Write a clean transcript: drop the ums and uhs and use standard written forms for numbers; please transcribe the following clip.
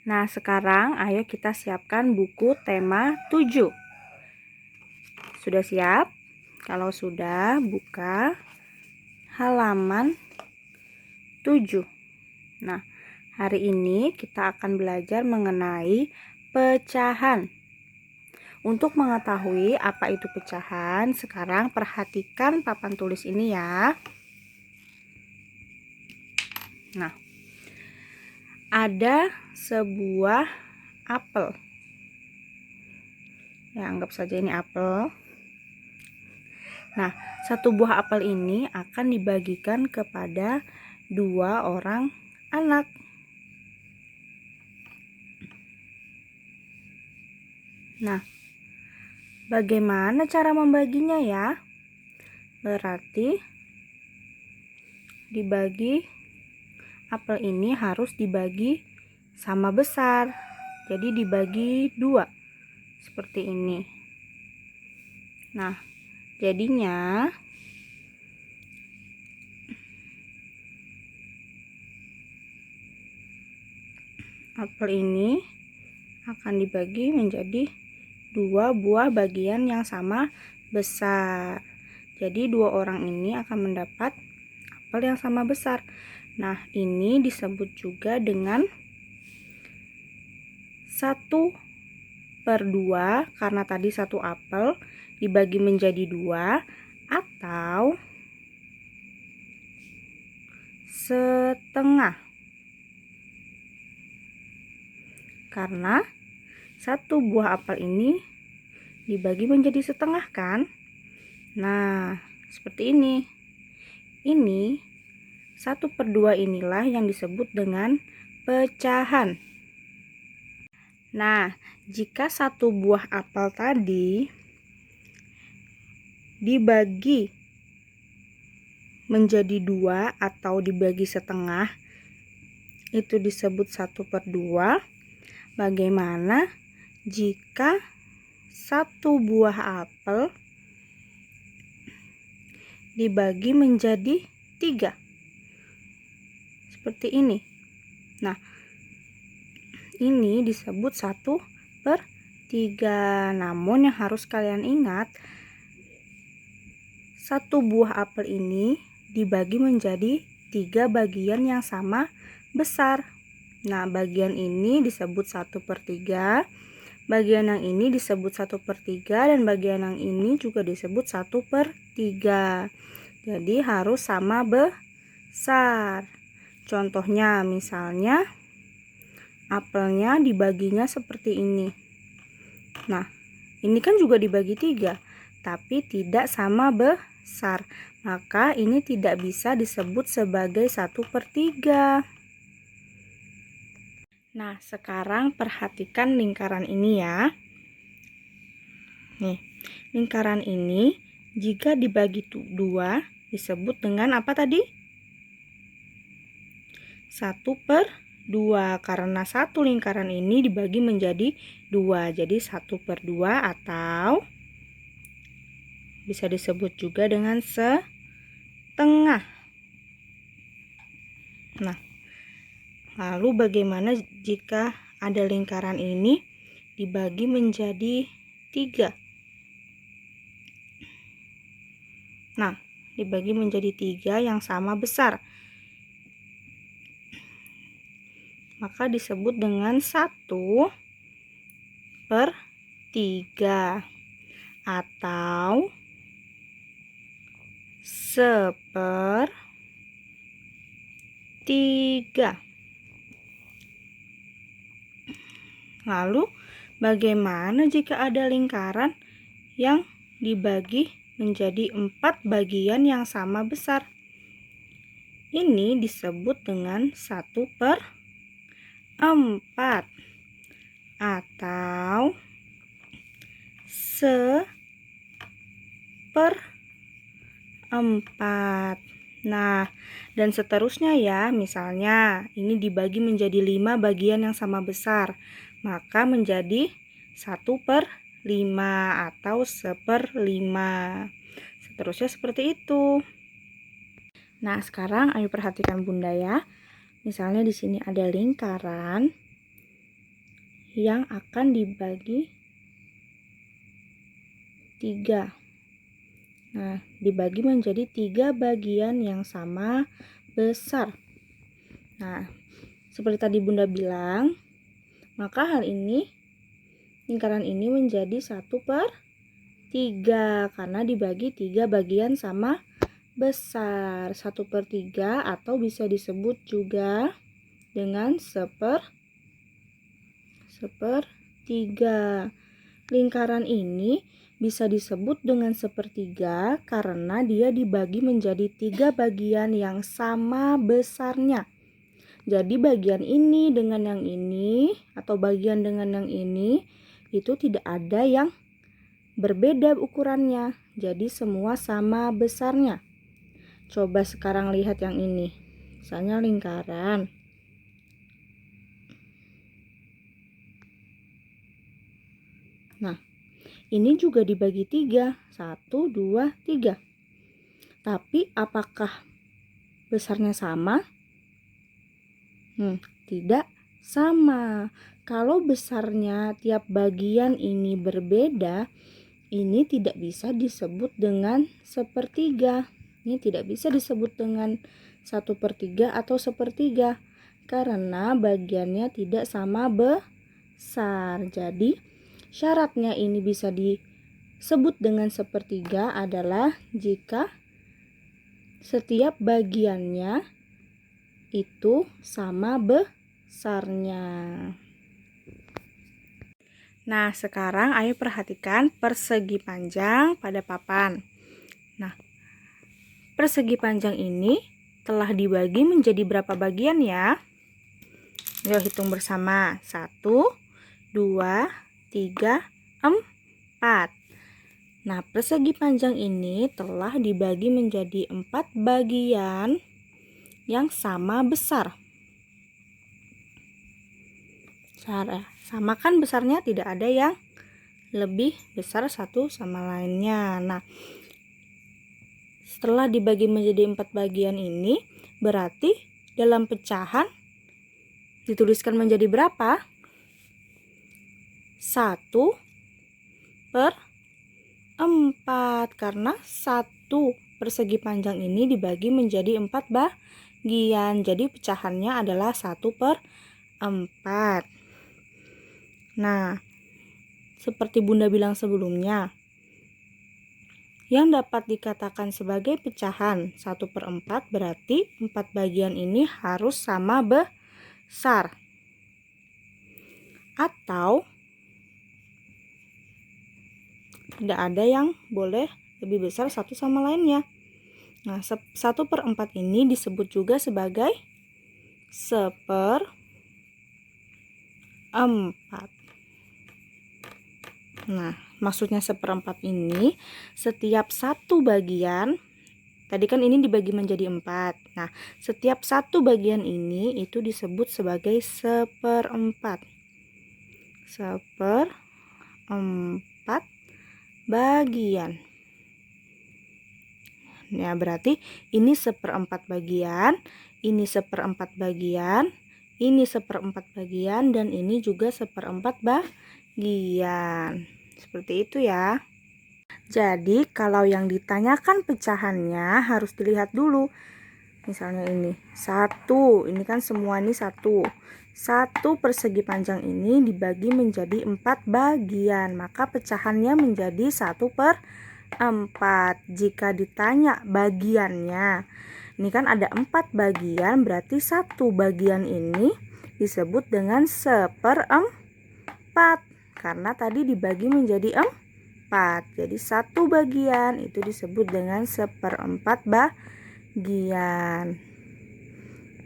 Nah, sekarang ayo kita siapkan buku tema 7. Sudah siap? Kalau sudah, buka halaman 7. Nah, hari ini kita akan belajar mengenai pecahan. Untuk mengetahui apa itu pecahan, sekarang perhatikan papan tulis ini ya. Nah, ada sebuah apel. Ya, anggap saja ini apel. Nah, satu buah apel ini akan dibagikan kepada 2 orang anak. Nah, bagaimana cara membaginya ya? Berarti apel ini harus dibagi sama besar. Jadi dibagi 2 seperti ini. Nah, jadinya apel ini akan dibagi menjadi 2 buah bagian yang sama besar. Jadi 2 orang ini akan mendapat apel yang sama besar. Nah, ini disebut juga dengan 1/2 karena tadi satu apel dibagi menjadi 2, atau setengah. Karena satu buah apel ini dibagi menjadi setengah kan? Nah, seperti ini. Ini 1/2 inilah yang disebut dengan pecahan. Nah, jika satu buah apel tadi dibagi menjadi 2 atau dibagi setengah, itu disebut 1/2. Bagaimana jika satu buah apel dibagi menjadi 3? Seperti ini. Nah, ini disebut 1/3. Namun yang harus kalian ingat, satu buah apel ini dibagi menjadi 3 bagian yang sama besar. Nah, bagian ini disebut 1/3, bagian yang ini disebut 1/3, dan bagian yang ini juga disebut 1/3. Jadi harus sama besar. Contohnya, misalnya apelnya dibaginya seperti ini. Nah, ini kan juga dibagi 3, tapi tidak sama besar. Maka ini tidak bisa disebut sebagai 1/3. Nah, sekarang perhatikan lingkaran ini ya. Nih, lingkaran ini jika dibagi 2 disebut dengan apa tadi? 1/2, karena satu lingkaran ini dibagi menjadi 2. Jadi 1/2 atau bisa disebut juga dengan setengah. Nah, lalu bagaimana jika ada lingkaran ini dibagi menjadi 3? Nah, dibagi menjadi 3 yang sama besar, maka disebut dengan 1/3 atau 1/3. Lalu bagaimana jika ada lingkaran yang dibagi menjadi 4 bagian yang sama besar? Ini disebut dengan 1/4 atau 1/4. Nah, dan seterusnya ya. Misalnya ini dibagi menjadi 5 bagian yang sama besar, maka menjadi 1/5 atau 1/5. Seterusnya seperti itu. Nah, sekarang ayo perhatikan Bunda ya. Misalnya di sini ada lingkaran. yang akan dibagi 3. Nah, dibagi menjadi 3 bagian yang sama besar. Nah, seperti tadi Bunda bilang, maka hal ini lingkaran ini menjadi 1/3 karena dibagi 3 bagian sama besar. 1/3 atau bisa disebut juga dengan sepertiga. Lingkaran ini bisa disebut dengan sepertiga karena dia dibagi menjadi 3 bagian yang sama besarnya. Jadi bagian ini dengan yang ini atau bagian dengan yang ini itu tidak ada yang berbeda ukurannya. Jadi semua sama besarnya. Coba sekarang lihat yang ini. Misalnya lingkaran. Nah, ini juga dibagi 3. 1, 2, 3. Tapi apakah besarnya sama? Tidak sama. Kalau besarnya tiap bagian ini berbeda, ini tidak bisa disebut dengan sepertiga. Ini tidak bisa disebut dengan 1/3 atau sepertiga karena bagiannya tidak sama besar. Jadi syaratnya ini bisa disebut dengan sepertiga adalah jika setiap bagiannya itu sama besarnya. Nah, sekarang ayo perhatikan persegi panjang pada papan. Nah, persegi panjang ini telah dibagi menjadi berapa bagian ya? Yuk hitung bersama. 1, 2, 3, 4. Nah, persegi panjang ini telah dibagi menjadi 4 bagian yang sama besar. Sama kan besarnya, tidak ada yang lebih besar satu sama lainnya. Nah, setelah dibagi menjadi 4 bagian ini, berarti dalam pecahan dituliskan menjadi berapa? 1/4 karena 1 persegi panjang ini dibagi menjadi 4 bagian. Jadi pecahannya adalah 1/4. Nah, seperti Bunda bilang sebelumnya, yang dapat dikatakan sebagai pecahan 1/4 berarti 4 bagian ini harus sama besar. Atau tidak ada yang boleh lebih besar satu sama lainnya. Nah, 1/4 ini disebut juga sebagai 1/4. Nah, maksudnya 1/4 ini setiap satu bagian, tadi kan ini dibagi menjadi 4. Nah, setiap satu bagian ini itu disebut sebagai 1/4. 1/4 bagian. Ya, berarti ini 1/4 bagian, ini 1/4 bagian, ini 1/4 bagian, dan ini juga 1/4 bagian. Seperti itu ya. Jadi kalau yang ditanyakan pecahannya harus dilihat dulu. Misalnya ini 1, ini kan semua ini 1. 1 persegi panjang ini dibagi menjadi 4 bagian, maka pecahannya menjadi 1/4. Jika ditanya bagiannya, ini kan ada 4 bagian, berarti 1 bagian ini disebut dengan 1/4 karena tadi dibagi menjadi 4. Jadi 1 bagian itu disebut dengan 1/4 bagian.